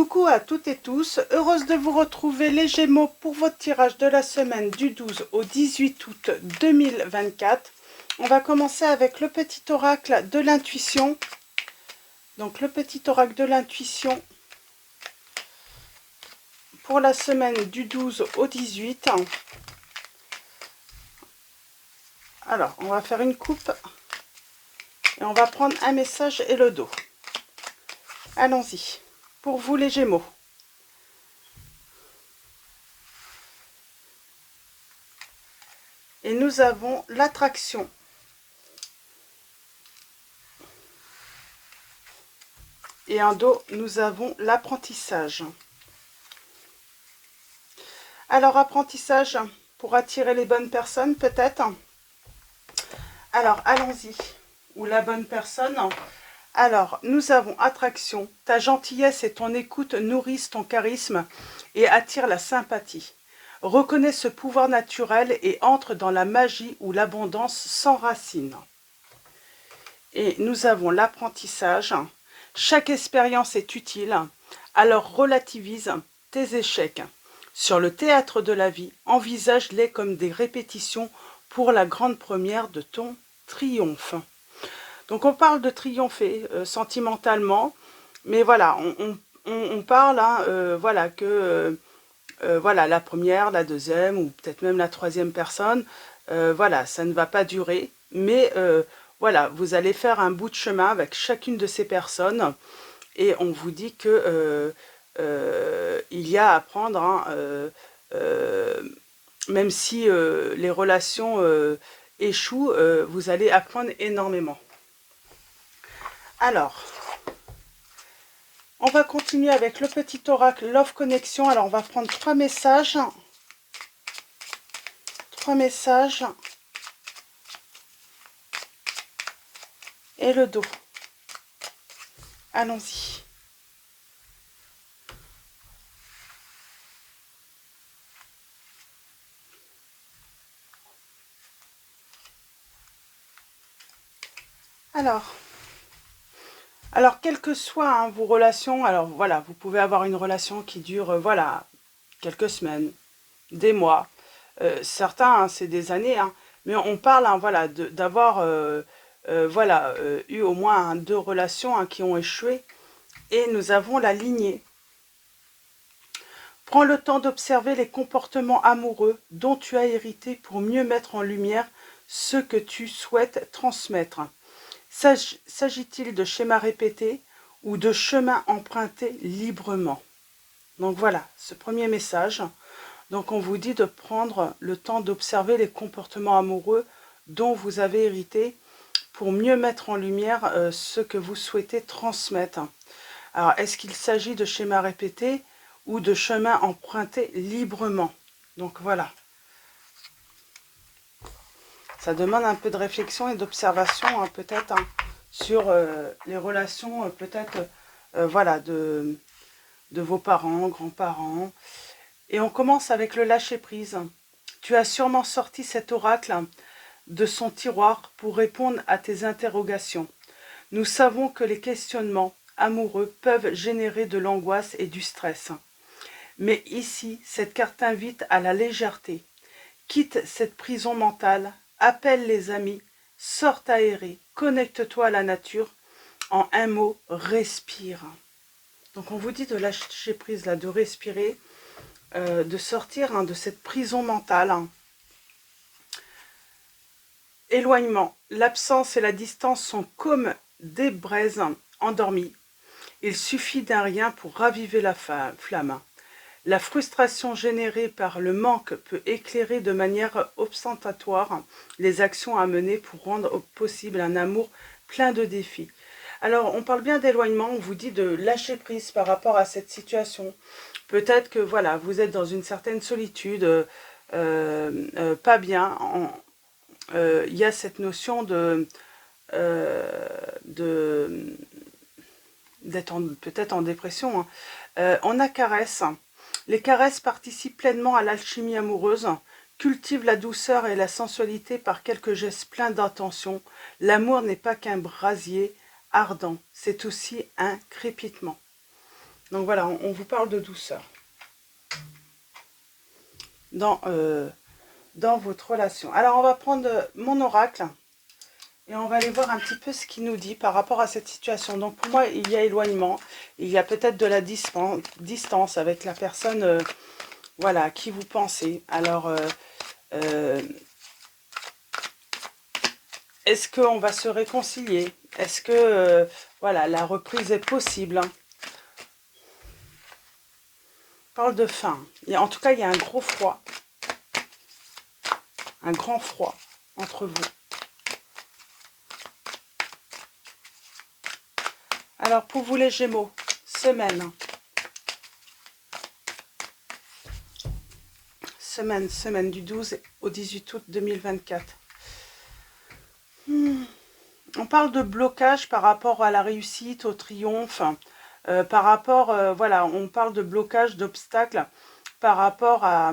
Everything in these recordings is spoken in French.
Coucou à toutes et tous, heureuse de vous retrouver les Gémeaux pour votre tirage de la semaine du 12 au 18 août 2024. On va commencer avec le petit oracle de l'intuition. Donc le petit oracle de l'intuition pour la semaine du 12 au 18. Alors, on va faire une coupe et on va prendre un message et le dos. Allons-y. Pour vous les Gémeaux. Et nous avons l'attraction. Et en dos, nous avons l'apprentissage. Alors, apprentissage pour attirer les bonnes personnes, peut-être. Alors, allons-y. Ou la bonne personne. Alors, nous avons attraction. Ta gentillesse et ton écoute nourrissent ton charisme et attirent la sympathie. Reconnais ce pouvoir naturel et entre dans la magie où l'abondance s'enracine. Et nous avons l'apprentissage. Chaque expérience est utile, alors relativise tes échecs. Sur le théâtre de la vie, envisage-les comme des répétitions pour la grande première de ton triomphe. Donc on parle de triompher sentimentalement, mais voilà, on parle, voilà, que voilà, la première, la deuxième, ou peut-être même la troisième personne, voilà, ça ne va pas durer, mais voilà, vous allez faire un bout de chemin avec chacune de ces personnes, et on vous dit que il y a à apprendre, hein, même si les relations échouent, vous allez apprendre énormément. Alors, on va continuer avec le petit oracle Love Connection. Alors, on va prendre 3 messages. 3 messages. Et le dos. Allons-y. Alors, quelles que soient vos relations, alors voilà, vous pouvez avoir une relation qui dure, voilà, quelques semaines, des mois. Certains, hein, c'est des années, hein, mais on parle, hein, voilà, d'avoir voilà, eu au moins 2 relations, hein, qui ont échoué. Et nous avons la lignée. Prends le temps d'observer les comportements amoureux dont tu as hérité pour mieux mettre en lumière ce que tu souhaites transmettre. S'agit-il de schémas répétés ou de chemins empruntés librement? Donc voilà, ce premier message. Donc on vous dit de prendre le temps d'observer les comportements amoureux dont vous avez hérité pour mieux mettre en lumière ce que vous souhaitez transmettre. Alors, est-ce qu'il s'agit de schémas répétés ou de chemins empruntés librement? Donc voilà. Ça demande un peu de réflexion et d'observation, hein, peut-être, hein, sur les relations, peut-être, voilà, de vos parents, grands-parents. Et on commence avec le lâcher-prise. Tu as sûrement sorti cet oracle de son tiroir pour répondre à tes interrogations. Nous savons que les questionnements amoureux peuvent générer de l'angoisse et du stress. Mais ici, cette carte invite à la légèreté. Quitte cette prison mentale, appelle les amis, sors t'aérer, connecte-toi à la nature. En un mot, respire. Donc on vous dit de lâcher prise, là, de respirer, de sortir, hein, de cette prison mentale. Éloignement. L'absence et la distance sont comme des braises endormies. Il suffit d'un rien pour raviver la flamme. La frustration générée par le manque peut éclairer de manière ostentatoire les actions à mener pour rendre possible un amour plein de défis. Alors, on parle bien d'éloignement, on vous dit de lâcher prise par rapport à cette situation. Peut-être que, voilà, vous êtes dans une certaine solitude, pas bien. Il y a cette notion d'être peut-être en dépression. Hein. On a caresse. Les caresses participent pleinement à l'alchimie amoureuse, cultivent la douceur et la sensualité par quelques gestes pleins d'intention. L'amour n'est pas qu'un brasier ardent, c'est aussi un crépitement. Donc voilà, on vous parle de douceur dans, dans votre relation. Alors on va prendre mon oracle et on va aller voir un petit peu ce qu'il nous dit par rapport à cette situation. Donc pour moi, il y a éloignement, il y a peut-être de la distance avec la personne voilà, à qui vous pensez. Alors, est-ce qu'on va se réconcilier? Est-ce que voilà, la reprise est possible? Parle de fin. En tout cas, il y a un gros froid. Un grand froid entre vous. Alors, pour vous les Gémeaux, semaine. Semaine du 12 au 18 août 2024. On parle de blocage par rapport à la réussite, au triomphe. Par rapport, voilà, on parle de blocage, d'obstacles par rapport à...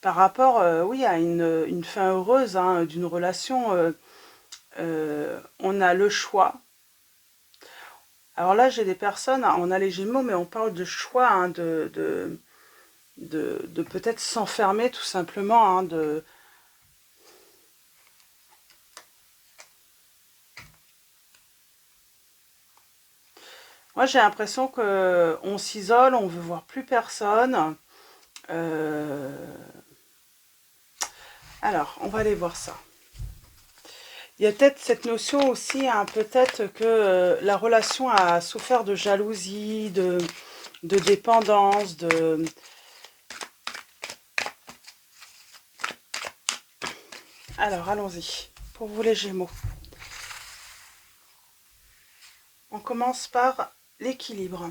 par rapport, oui, à une fin heureuse hein, d'une relation, on a le choix. Alors là, j'ai des personnes, on a les Gémeaux, mais on parle de choix, hein, de peut-être s'enfermer tout simplement. Hein, Moi, j'ai l'impression qu'on s'isole, on veut voir plus personne. Alors, on va aller voir ça. Il y a peut-être cette notion aussi, hein, peut-être que la relation a souffert de jalousie, de dépendance, de... Alors, allons-y. Pour vous les Gémeaux. On commence par l'équilibre.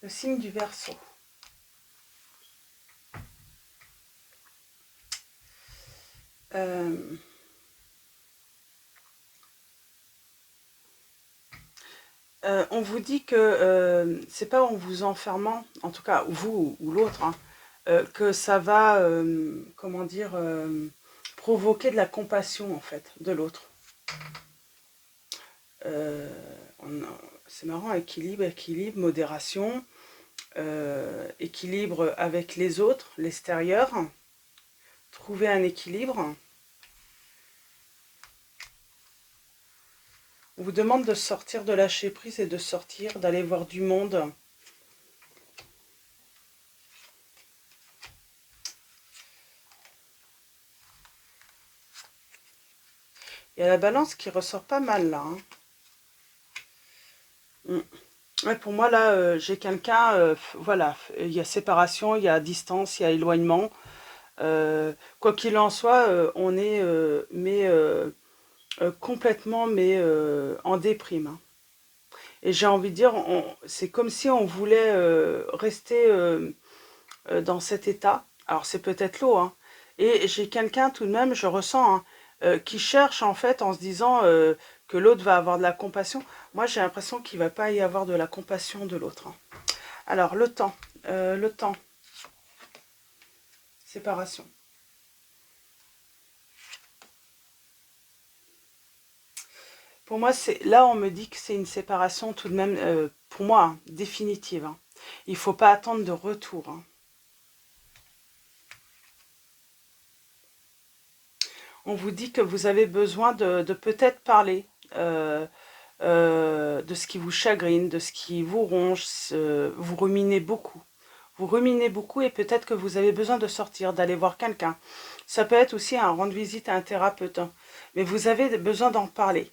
Le signe du Verseau. On vous dit que c'est pas en vous enfermant, en tout cas vous ou l'autre, hein, que ça va, comment dire, provoquer de la compassion en fait de l'autre. C'est marrant, équilibre, modération, équilibre avec les autres, l'extérieur, trouver un équilibre. On vous demande de sortir, de lâcher prise et de sortir, d'aller voir du monde. Il y a la balance qui ressort pas mal là. Hein. Ouais, pour moi là, j'ai quelqu'un, voilà, il y a séparation, il y a distance, il y a éloignement. Quoi qu'il en soit, on est complètement en déprime. Hein. Et j'ai envie de dire, c'est comme si on voulait rester dans cet état. Alors c'est peut-être l'eau, hein. Et j'ai quelqu'un tout de même, je ressens, hein, qui cherche en fait en se disant que l'autre va avoir de la compassion. Moi j'ai l'impression qu'il ne va pas y avoir de la compassion de l'autre. Hein. Alors le temps, séparation. Pour moi, là on me dit que c'est une séparation tout de même, pour moi, hein, définitive. Hein. Il ne faut pas attendre de retour. Hein. On vous dit que vous avez besoin de peut-être parler de ce qui vous chagrine, de ce qui vous ronge, vous ruminez beaucoup. Vous ruminez beaucoup et peut-être que vous avez besoin de sortir, d'aller voir quelqu'un. Ça peut être aussi un rendre visite à un thérapeute. Hein. Mais vous avez besoin d'en parler.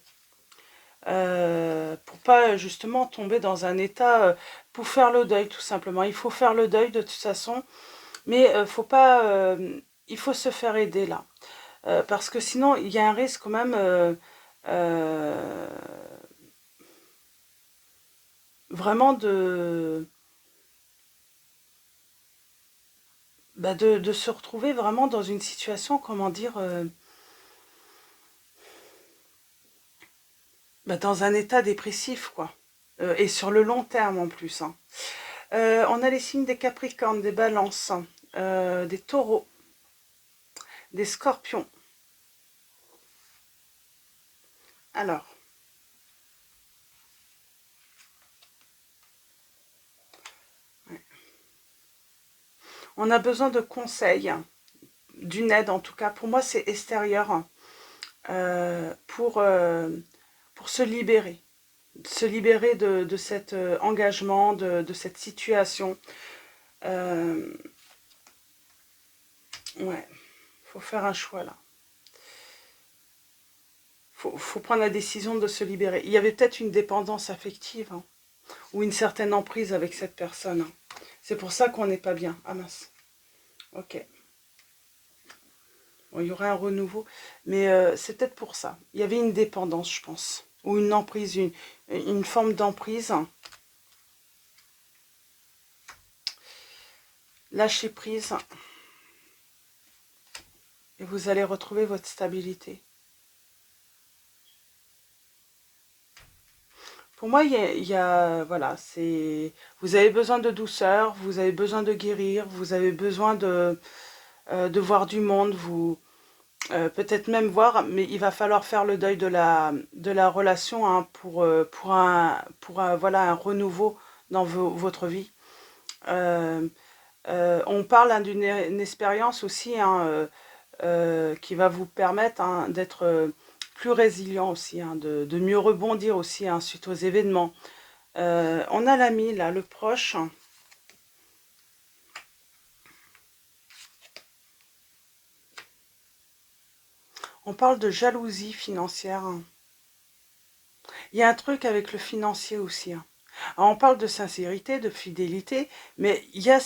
Pour pas justement tomber dans un état, pour faire le deuil tout simplement. Il faut faire le deuil de toute façon, mais faut pas, il faut se faire aider là. Parce que sinon, il y a un risque quand même vraiment de se retrouver vraiment dans une situation, comment dire, dans un état dépressif, quoi. Et sur le long terme en plus. Hein. On a les signes des Capricornes, des Balances, des Taureaux, des Scorpions. Alors, ouais. On a besoin de conseils, d'une aide en tout cas. Pour moi, c'est extérieur, pour se libérer. Se libérer de cet engagement, de cette situation. Ouais, faut faire un choix là. Faut prendre la décision de se libérer. Il y avait peut-être une dépendance affective, hein, ou une certaine emprise avec cette personne, hein. C'est pour ça qu'on n'est pas bien. Ah mince. Ok. Bon, il y aurait un renouveau. Mais c'est peut-être pour ça. Il y avait une dépendance, je pense. Ou une emprise, une forme d'emprise. Lâchez prise. Et vous allez retrouver votre stabilité. Pour moi, voilà, vous avez besoin de douceur, vous avez besoin de guérir, vous avez besoin de voir du monde, peut-être même voir, mais il va falloir faire le deuil de la relation, hein, voilà, un renouveau dans votre vie. On parle, hein, une expérience aussi, hein, qui va vous permettre, hein, d'être plus résilient aussi, hein, de mieux rebondir aussi, hein, suite aux événements. On a l'ami, là, le proche. On parle de jalousie financière. Il y a un truc avec le financier aussi, hein. Alors, on parle de sincérité, de fidélité, mais il y a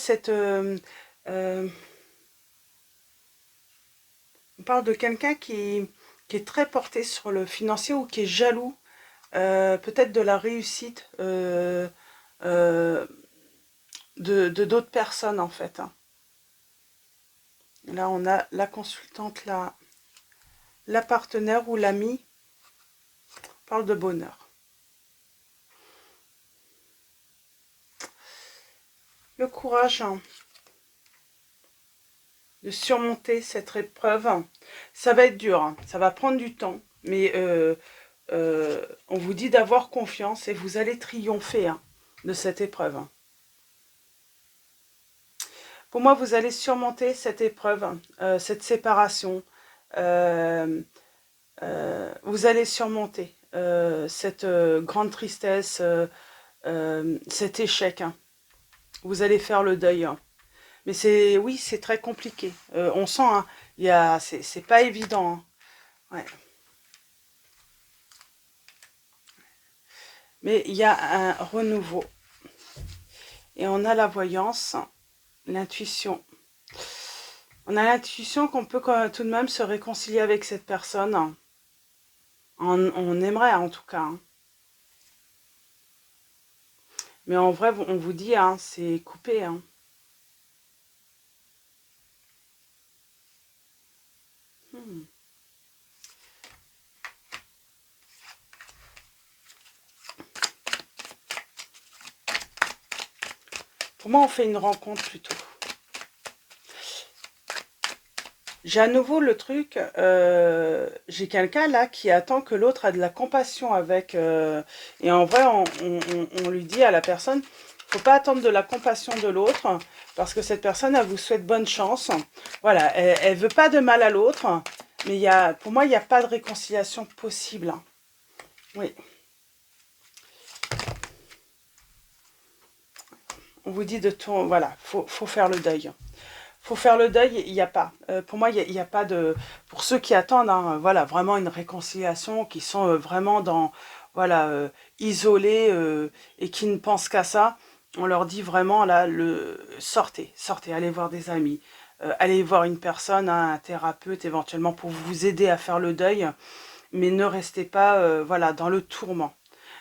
on parle de quelqu'un qui est très porté sur le financier ou qui est jaloux, peut-être de la réussite euh, de d'autres personnes, en fait, hein. Là, on a la consultante, la partenaire ou l'ami. Parle de bonheur. Le courage, hein, de surmonter cette épreuve. Ça va être dur, hein, ça va prendre du temps, mais on vous dit d'avoir confiance et vous allez triompher, hein, de cette épreuve. Pour moi, vous allez surmonter cette épreuve, cette séparation. Vous allez surmonter cette grande tristesse, cet échec, hein. Vous allez faire le deuil, hein. Mais oui, c'est très compliqué. On sent, hein, c'est pas évident, hein. Ouais. Mais il y a un renouveau. Et on a la voyance, l'intuition. On a l'intuition qu'on peut tout de même se réconcilier avec cette personne. On aimerait, en tout cas, hein. Mais en vrai, on vous dit, hein, c'est coupé, hein. Hmm. Pour moi, on fait une rencontre plutôt. J'ai à nouveau le truc, j'ai quelqu'un là qui attend que l'autre a de la compassion avec. Et en vrai, on lui dit à la personne, faut pas attendre de la compassion de l'autre, parce que cette personne, elle vous souhaite bonne chance. Voilà, elle veut pas de mal à l'autre, mais pour moi, il n'y a pas de réconciliation possible, hein. Oui. On vous dit de tout, voilà, faut faire le deuil. Faut faire le deuil, il n'y a pas. Pour moi, il y a pas de... Pour ceux qui attendent, hein, voilà, vraiment une réconciliation, qui sont vraiment voilà, isolés, et qui ne pensent qu'à ça, on leur dit vraiment, là, sortez, allez voir des amis, allez voir une personne, hein, un thérapeute éventuellement, pour vous aider à faire le deuil, mais ne restez pas, voilà, dans le tourment.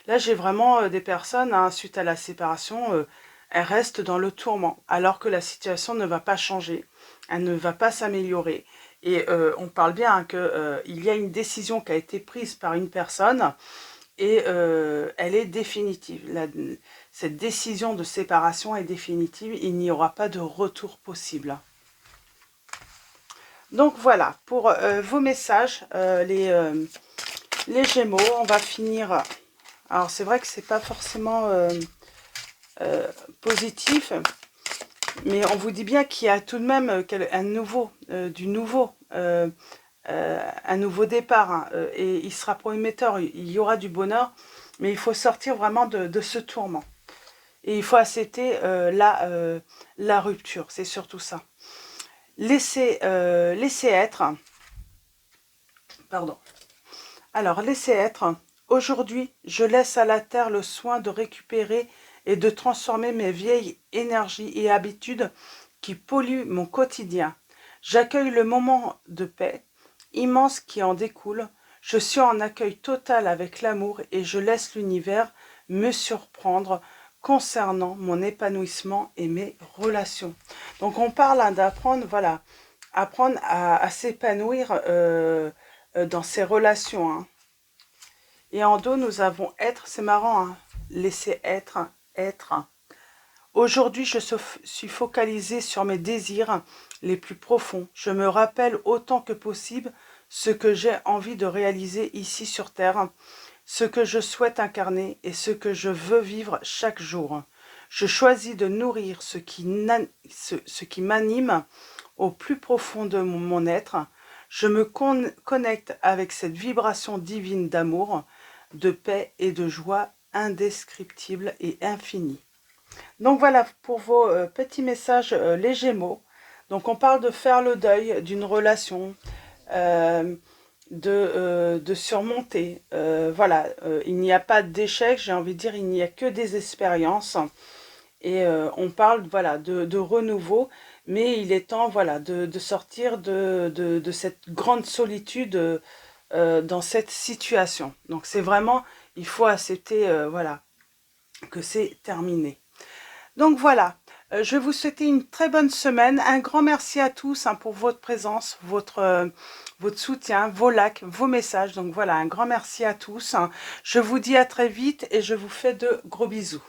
Là, j'ai vraiment des personnes, hein, suite à la séparation, elles restent dans le tourment, alors que la situation ne va pas changer, elle ne va pas s'améliorer. Et on parle bien, hein, qu'il y a une décision qui a été prise par une personne, et elle est définitive. Cette décision de séparation est définitive, il n'y aura pas de retour possible. Donc voilà, pour vos messages, Les Gémeaux, on va finir. Alors c'est vrai que c'est pas forcément positif, mais on vous dit bien qu'il y a tout de même un nouveau, un nouveau départ, hein, et il sera prometteur, il y aura du bonheur, mais il faut sortir vraiment de ce tourment. Et il faut accepter la rupture, c'est surtout ça. Laissez être, pardon. Alors, laissez être. Aujourd'hui, je laisse à la terre le soin de récupérer et de transformer mes vieilles énergies et habitudes qui polluent mon quotidien. J'accueille le moment de paix immense qui en découle. Je suis en accueil total avec l'amour et je laisse l'univers me surprendre concernant mon épanouissement et mes relations. Donc on parle, hein, d'apprendre, voilà, apprendre à s'épanouir dans ses relations, hein. Et en dos, nous avons être, c'est marrant, hein, laisser être, être. Aujourd'hui, je suis focalisée sur mes désirs les plus profonds. Je me rappelle autant que possible ce que j'ai envie de réaliser ici sur Terre, ce que je souhaite incarner et ce que je veux vivre chaque jour. Je choisis de nourrir ce qui m'anime au plus profond de mon être. Je me connecte avec cette vibration divine d'amour, de paix et de joie indescriptible et infinie. Donc voilà pour vos petits messages, les Gémeaux. Donc on parle de faire le deuil d'une relation, de surmonter. Voilà, il n'y a pas d'échec, j'ai envie de dire, il n'y a que des expériences. Et on parle, voilà, de renouveau, mais il est temps, voilà, de sortir de cette grande solitude dans cette situation. Donc c'est vraiment, il faut accepter, voilà, que c'est terminé. Donc voilà, je vais vous souhaiter une très bonne semaine. Un grand merci à tous, hein, pour votre présence, votre soutien, vos likes, vos messages. Donc voilà, un grand merci à tous, hein. Je vous dis à très vite et je vous fais de gros bisous.